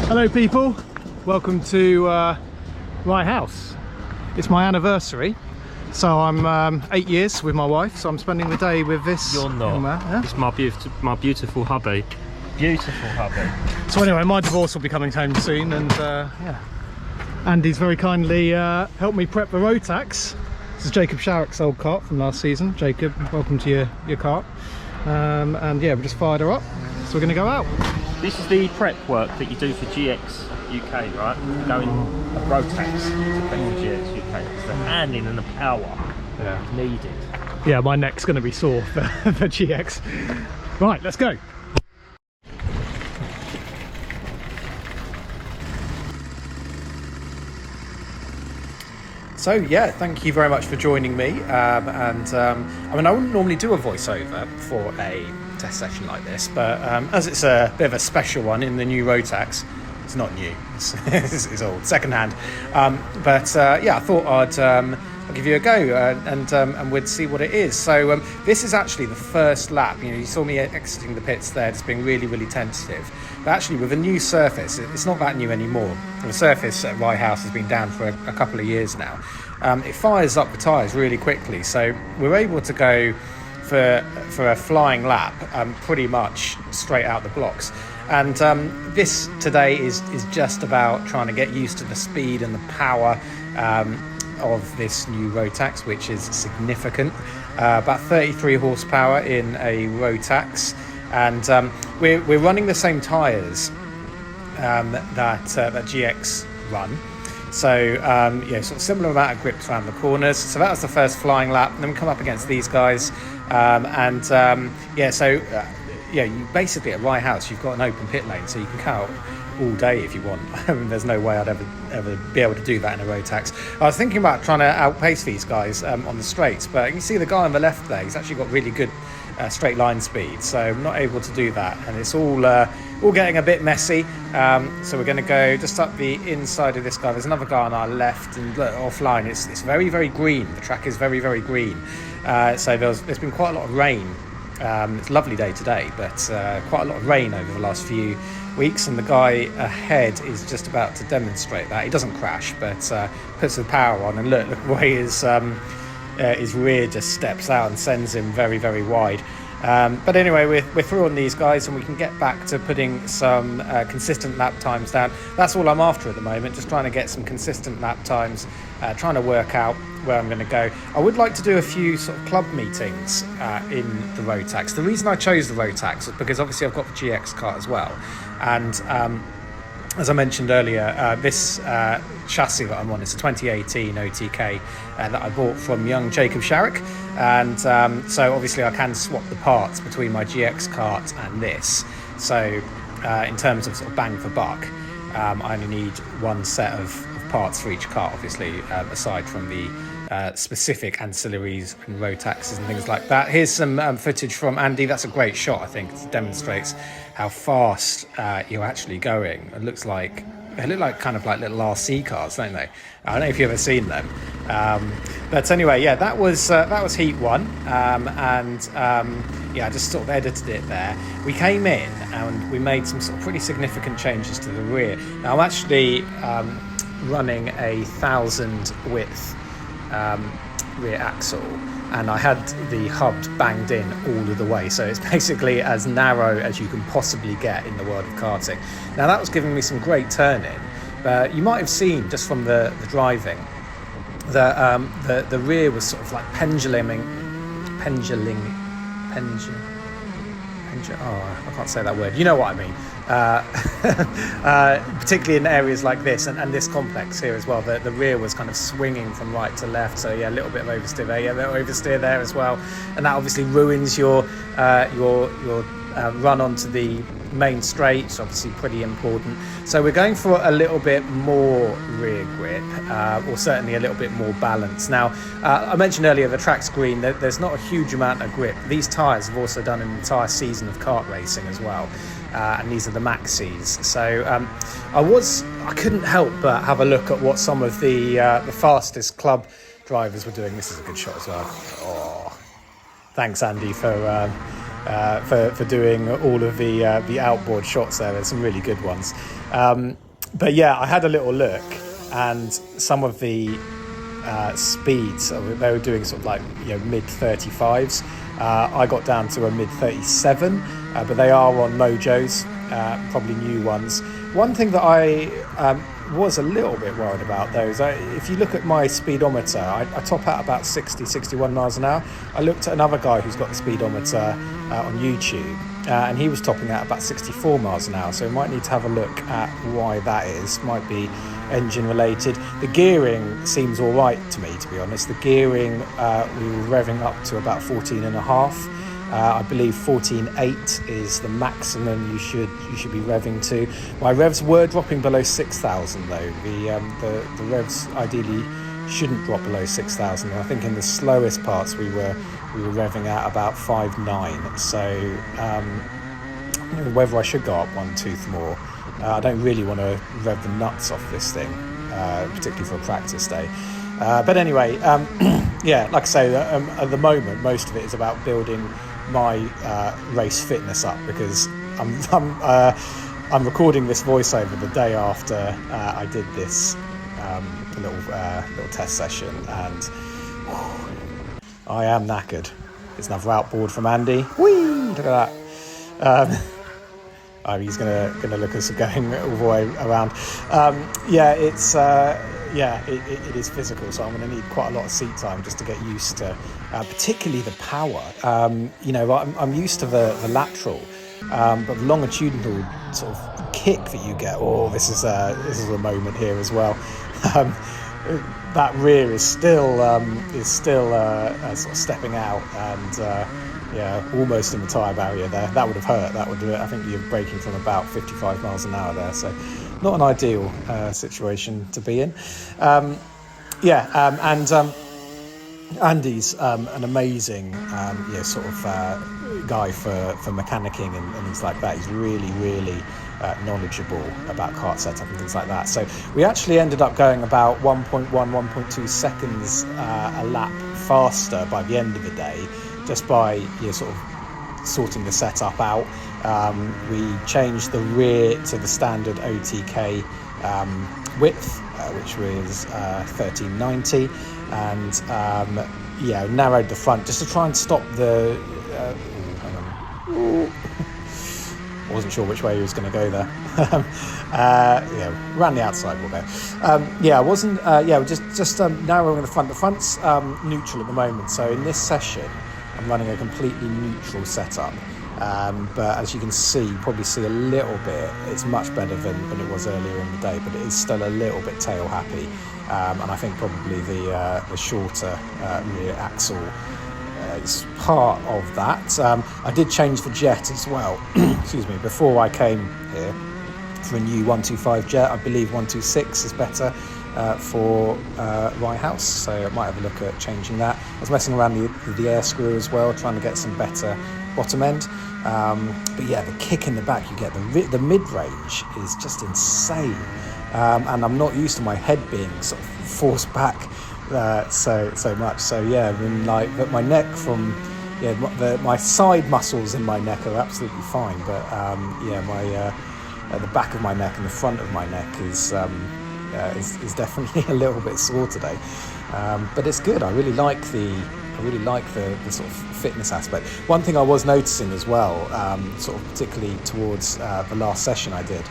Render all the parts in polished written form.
Hello people, welcome to Rye House. It's my anniversary, so I'm 8 years with my wife, so I'm spending the day with this. You're not. Yeah? It's my beautiful hubby. Beautiful hubby. So anyway, my divorce will be coming home soon, and yeah, Andy's very kindly helped me prep the Rotax. This is Jacob Sharrock's old kart from last season. Jacob, welcome to your kart. And yeah, we just fired her up, so we're going to go out. This is the prep work that you do for GX UK, right? Going a Rotax to prep for GX UK. It's the handling and the power needed. Yeah, my neck's going to be sore for GX. Right, let's go. So yeah, thank you very much for joining me. I mean, I wouldn't normally do a voiceover for a test session like this, but as it's a bit of a special one in the new Rotax, it's not new, it's old, second-hand. Yeah, I thought I'd give you a go and we'd see what it is. So this is actually the first lap. You know, you saw me exiting the pits there, just being really, really tentative. But actually, with a new surface, it's not that new anymore. The surface at Rye House has been down for a couple of years now. It fires up the tyres really quickly, so we're able to go for a flying lap pretty much straight out the blocks. And this today is just about trying to get used to the speed and the power of this new Rotax, which is significant. About 33 horsepower in a Rotax, and we're running the same tyres that GX run. So yeah, sort of similar amount of grips around the corners. So that was the first flying lap, and then we come up against these guys, yeah. So yeah, you basically at Rye House you've got an open pit lane, so you can cut out all day if you want. I mean, there's no way I'd ever be able to do that in a Rotax. I was thinking about trying to outpace these guys on the straights, but you can see the guy on the left there, he's actually got really good straight line speed, so I'm not able to do that, and it's all getting a bit messy. So we're going to go just up the inside of this guy. There's another guy on our left, and look, offline it's very, very green. The track is very, very green. So there's been quite a lot of rain. It's a lovely day today, but quite a lot of rain over the last few weeks, and the guy ahead is just about to demonstrate that. He doesn't crash, but puts the power on, and look the way his rear just steps out and sends him very, very wide. But anyway, we're through on these guys, and we can get back to putting some consistent lap times down. That's all I'm after at the moment, just trying to get some consistent lap times, trying to work out where I'm going to go. I would like to do a few sort of club meetings in the Rotax. The reason I chose the Rotax is because obviously I've got the GX kart as well, and as I mentioned earlier, this chassis that I'm on is a 2018 OTK that I bought from young Jacob Sharrock, and so obviously I can swap the parts between my GX kart and this. So in terms of sort of bang for buck, I only need one set of parts for each kart, obviously, aside from the specific ancillaries and Rotaxes and things like that. Here's some footage from Andy. That's a great shot, I think. It demonstrates how fast you're actually going. They look like kind of like little RC cars, don't they? I don't know if you've ever seen them. But anyway, yeah, that was heat one, yeah, I just sort of edited it there. We came in and we made some sort of pretty significant changes to the rear. Now I'm actually running a 1,000 width rear axle, and I had the hubs banged in all of the way, so it's basically as narrow as you can possibly get in the world of karting. Now that was giving me some great turning, but you might have seen just from the driving that the rear was sort of like penduluming. Oh, I can't say that word. You know what I mean. Particularly in areas like this and this complex here as well. The rear was kind of swinging from right to left. So yeah, a little bit of oversteer there. Yeah, a little oversteer there as well. And that obviously ruins your run onto the main straight. It's obviously pretty important. So we're going for a little bit more rear grip, or certainly a little bit more balance. Now, I mentioned earlier the track's green. There's not a huge amount of grip. These tyres have also done an entire season of kart racing as well. and these are the maxis. So I couldn't help but have a look at what some of the fastest club drivers were doing. This is a good shot as well. Oh, thanks Andy for doing all of the outboard shots there. There's some really good ones. But yeah, I had a little look, and some of the speeds, they were doing sort of like, mid 35s. I got down to a mid 37, but they are on Mojos, probably new ones. One thing that I was a little bit worried about though is if you look at my speedometer, I top out about 61 miles an hour. I looked at another guy who's got the speedometer on YouTube, and he was topping out about 64 miles an hour, so we might need to have a look at why that is. Might be engine related. The gearing seems all right to me, to be honest. The gearing, we were revving up to about 14 and a half. I believe 14.8 is the maximum you should be revving to. My revs were dropping below 6,000 though. The revs ideally shouldn't drop below 6,000. I think in the slowest parts we were revving at about 5.9. So whether I should go up one tooth more. I don't really want to rev the nuts off this thing, particularly for a practice day. But anyway, yeah, like I say, at the moment, most of it is about building my race fitness up, because I'm recording this voiceover the day after I did this little test session, and I am knackered. It's another outboard from Andy. Whee! Look at that. He's gonna look at us going all the way around. It is physical, so I'm going to need quite a lot of seat time just to get used to, particularly the power. I'm used to the lateral, but the longitudinal sort of kick that you get. Oh, this is a moment here as well. That rear is still sort of stepping out, and almost in the tyre barrier there. That would have hurt. That would do it. I think you're braking from about 55 miles an hour there, so not an ideal situation to be in. Andy's an amazing guy for mechanicking and things like that. He's really, really knowledgeable about kart setup and things like that. So we actually ended up going about 1.2 seconds a lap faster by the end of the day, just by sort of sorting the setup out. We changed the rear to the standard OTK width, which was 1390, and narrowed the front just to try and stop the hang on. I wasn't sure which way he was going to go there. Around the outside we'll go. Just narrowing the front. The front's neutral at the moment, so in this session I'm running a completely neutral setup. But as you can see, you probably see a little bit, it's much better than it was earlier in the day, but it is still a little bit tail happy. And I think probably the shorter rear axle is part of that. I did change the jet as well, excuse me, before I came here for a new 125 jet. I believe 126 is better for Rye House, so I might have a look at changing that. I was messing around with the air screw as well, trying to get some better bottom end. But yeah, the kick in the back you get, the mid-range is just insane. And I'm not used to my head being sort of forced back so much. So yeah, but my neck my side muscles in my neck are absolutely fine, but the back of my neck and the front of my neck is definitely a little bit sore today. But it's good. I really like the sort of fitness aspect. One thing I was noticing as well, sort of particularly towards the last session I did,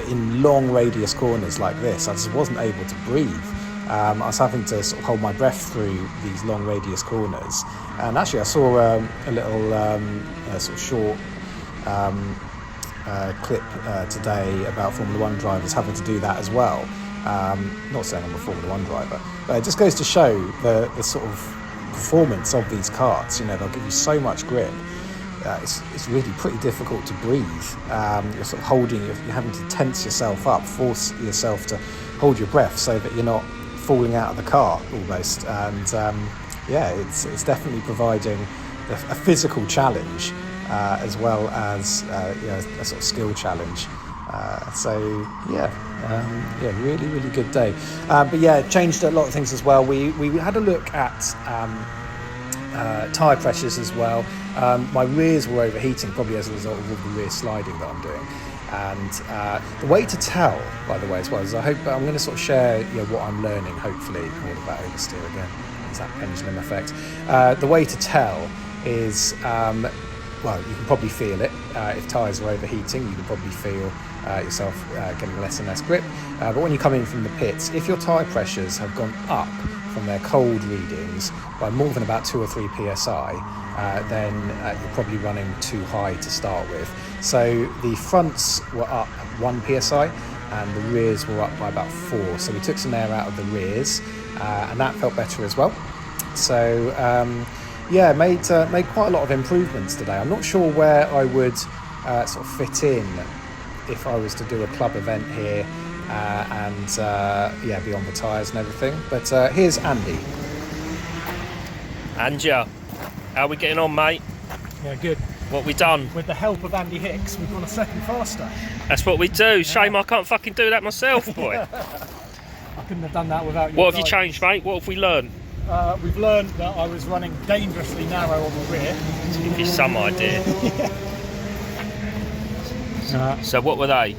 in long radius corners like this, I just wasn't able to breathe. I was having to sort of hold my breath through these long radius corners. And actually I saw a little sort of short clip today about Formula One drivers having to do that as well. Not saying I'm a Formula One driver, but it just goes to show the sort of performance of these karts. They'll give you so much grip. It's really pretty difficult to breathe. You're sort of you're having to tense yourself up, force yourself to hold your breath so that you're not falling out of the car almost. And it's definitely providing a physical challenge as well as a sort of skill challenge. Really, really good day. But yeah, changed a lot of things as well. We had a look at tyre pressures as well. My rears were overheating, probably as a result of all the rear sliding that I'm doing. And the way to tell, by the way, as well, is I'm going to sort of share what I'm learning, hopefully, all about oversteer again. It's that pendulum effect. The way to tell is, you can probably feel it. If tyres are overheating, you can probably feel yourself getting less and less grip. But when you come in from the pits, if your tyre pressures have gone up from their cold readings by more than about 2 or 3 psi, then you're probably running too high to start with. So the fronts were up 1 psi and the rears were up by about 4. So we took some air out of the rears and that felt better as well. So made quite a lot of improvements today. I'm not sure where I would sort of fit in if I was to do a club event here be on the tyres and everything. But here's Andy. Anja, how are we getting on, mate? Yeah, good. What we done? With the help of Andy Hicks, we've gone a second faster. That's what we do. Shame I can't fucking do that myself, boy. I couldn't have done that without you. What have you changed, mate? What have we learned? We've learned that I was running dangerously narrow on the rear. To give you some idea. So what were they?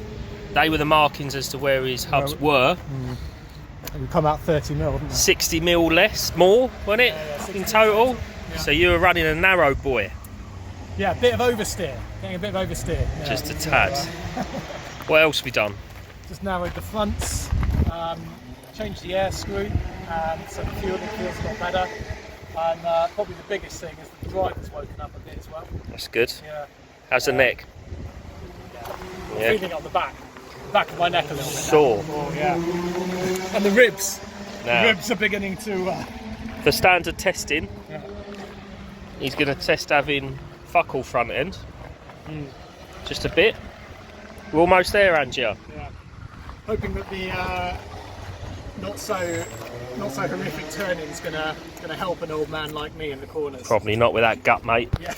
They were the markings as to where his hubs were. We come out 30 mil, didn't we? 60 mil more, wasn't it, in total? Yeah. So you were running a narrow boy. Yeah, a bit of oversteer. Getting a bit of oversteer. Yeah, just a tad. What else have we done? Just narrowed the fronts, changed the air screw, so the fueling feels a lot better. And probably the biggest thing is that the driver's woken up a bit as well. That's good. Yeah. How's the neck? Yeah. Feeling it on the back of my neck a little bit. Sore. Yeah. And the ribs. Now, the ribs are beginning to. For standard testing, he's going to test having fuck all front end. Just a bit. We're almost there, Angia. Yeah. Hoping that the not so horrific turning is gonna help an old man like me in the corners. Probably not with that gut, mate. Yeah.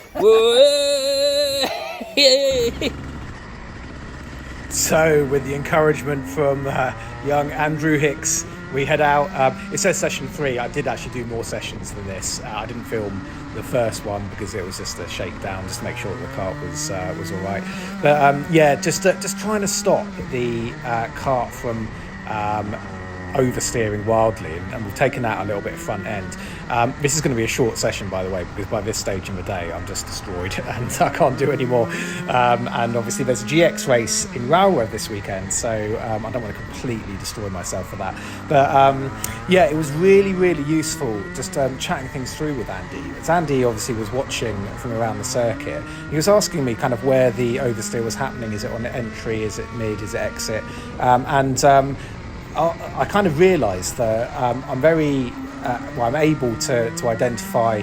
So, with the encouragement from young Andrew Hicks, we head out. It says session 3. I did actually do more sessions than this. I didn't film the first one because it was just a shakedown, just to make sure that the kart was all right. But just trying to stop the kart from oversteering wildly, and we've taken out a little bit of front end. This is going to be a short session, by the way, because by this stage in the day I'm just destroyed and I can't do any more. And obviously there's a GX race in Rye this weekend, so I don't want to completely destroy myself for that. But it was really, really useful just chatting things through with Andy. As Andy obviously was watching from around the circuit, he was asking me kind of where the oversteer was happening. Is it on entry? Is it mid? Is it exit? I kind of realised that I'm able to identify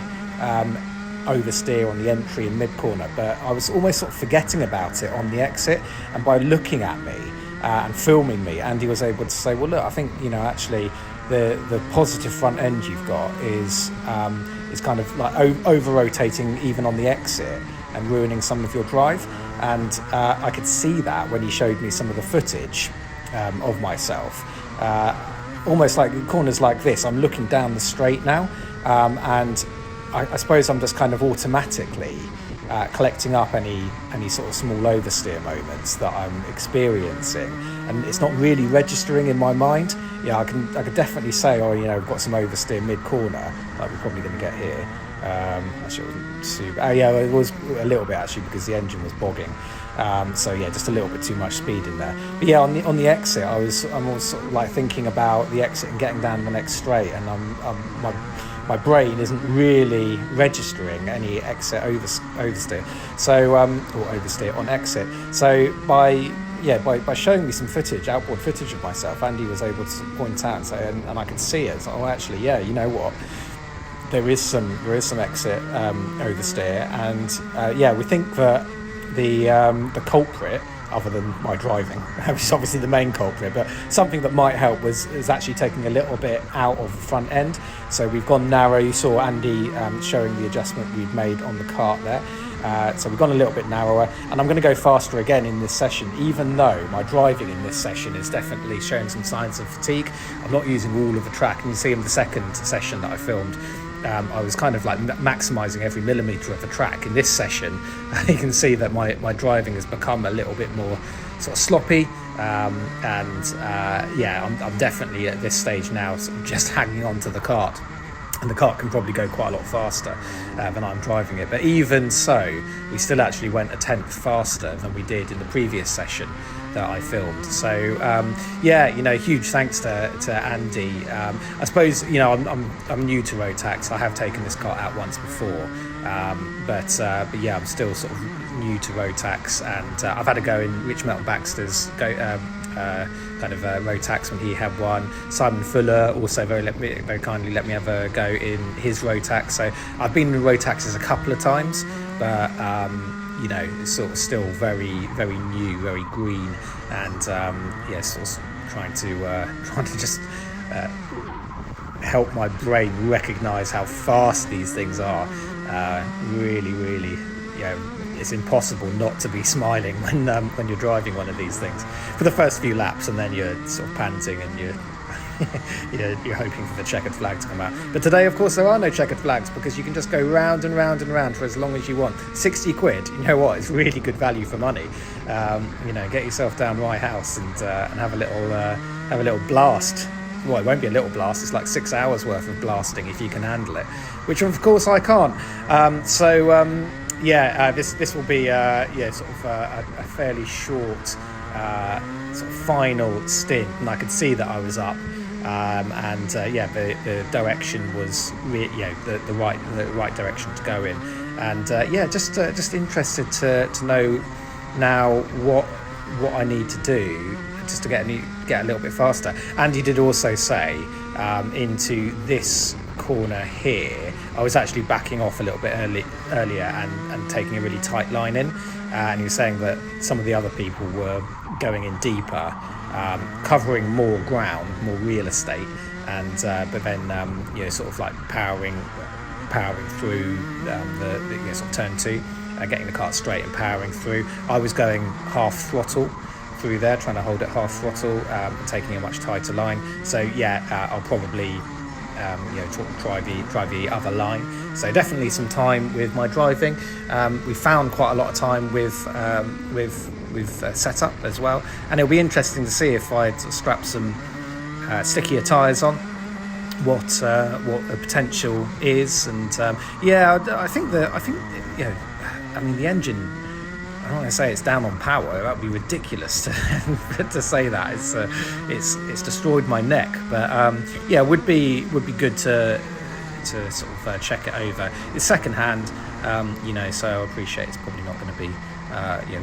oversteer on the entry and mid corner, but I was almost sort of forgetting about it on the exit. And by looking at me and filming me, Andy was able to say, well, look, I think actually the positive front end you've got is kind of like over rotating even on the exit and ruining some of your drive. And I could see that when he showed me some of the footage of myself. Almost like corners like this, I'm looking down the straight now, and I suppose I'm just kind of automatically collecting up any sort of small oversteer moments that I'm experiencing, and it's not really registering in my mind. I could definitely say, we've got some oversteer mid corner, like we're probably going to get here. Actually, it wasn't super. It was a little bit actually because the engine was bogging. Just a little bit too much speed in there. But on the exit, I'm also sort of like thinking about the exit and getting down the next straight, and my brain isn't really registering any exit oversteer. So or oversteer on exit. So by showing me some outboard footage of myself, Andy was able to point out and say, and I could see it. So actually, you know what? There is some exit oversteer, and we think that the culprit, other than my driving, which is obviously the main culprit, but something that might help is actually taking a little bit out of the front end. So we've gone narrow. You saw Andy showing the adjustment we'd made on the kart there, So we've gone a little bit narrower, and I'm going to go faster again in this session, even though my driving in this session is definitely showing some signs of fatigue. I'm not using all of the track, and you see in the second session that I filmed, I was kind of like maximising every millimetre of the track. In this session, you can see that my driving has become a little bit more sort of sloppy, I'm definitely at this stage now sort of just hanging on to the kart. And the kart can probably go quite a lot faster than I'm driving it. But even so, we still actually went a tenth faster than we did in the previous session that I filmed. So huge thanks to Andy. I suppose I'm new to Rotax. I have taken this kart out once before, but I'm still sort of new to Rotax, and I've had a go in Rich Melton Baxter's Rotax when he had one. Simon Fuller also very kindly let me have a go in his Rotax. So I've been in Rotaxes a couple of times, but it's sort of still very, very new, very green, and sort of trying to just help my brain recognise how fast these things are. Really, it's impossible not to be smiling when you're driving one of these things for the first few laps, and then you're sort of panting and you're you're hoping for the checkered flag to come out. But today, of course, there are no checkered flags, because you can just go round and round and round for as long as you want. 60 quid, you know what, it's really good value for money. Get yourself down Rye House and have a little blast. Well, it won't be a little blast, it's like 6 hours worth of blasting if you can handle it, which of course I can't. This will be a fairly short sort of final stint, and I could see that I was up, the direction was the right direction to go in, and just interested to know now what I need to do just to get a little bit faster. And he did also say into this corner here, I was actually backing off a little bit earlier and taking a really tight line in, and he was saying that some of the other people were going in deeper, covering more ground, more real estate, and but then sort of like powering through the sort of turn 2, getting the kart straight and powering through. I was going half throttle through there, trying to hold it half throttle, taking a much tighter line. So I'll probably try the other line. So definitely some time with my driving. We found quite a lot of time with setup as well, and it'll be interesting to see if I strap some stickier tyres on, what the potential is. And I think the engine, I don't want to say it's down on power. That would be ridiculous to say that. It's destroyed my neck. But would be good to sort of check it over. It's second hand, so I appreciate it's probably not going to be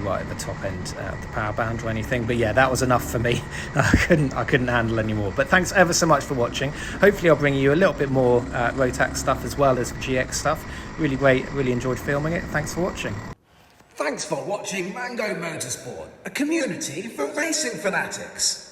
right at the top end of the power band or anything. But that was enough for me. I couldn't handle anymore. But thanks ever so much for watching. Hopefully I'll bring you a little bit more Rotax stuff as well as GX stuff. Really great. Really enjoyed filming it. Thanks for watching. Thanks for watching Mango Motorsport, a community for racing fanatics.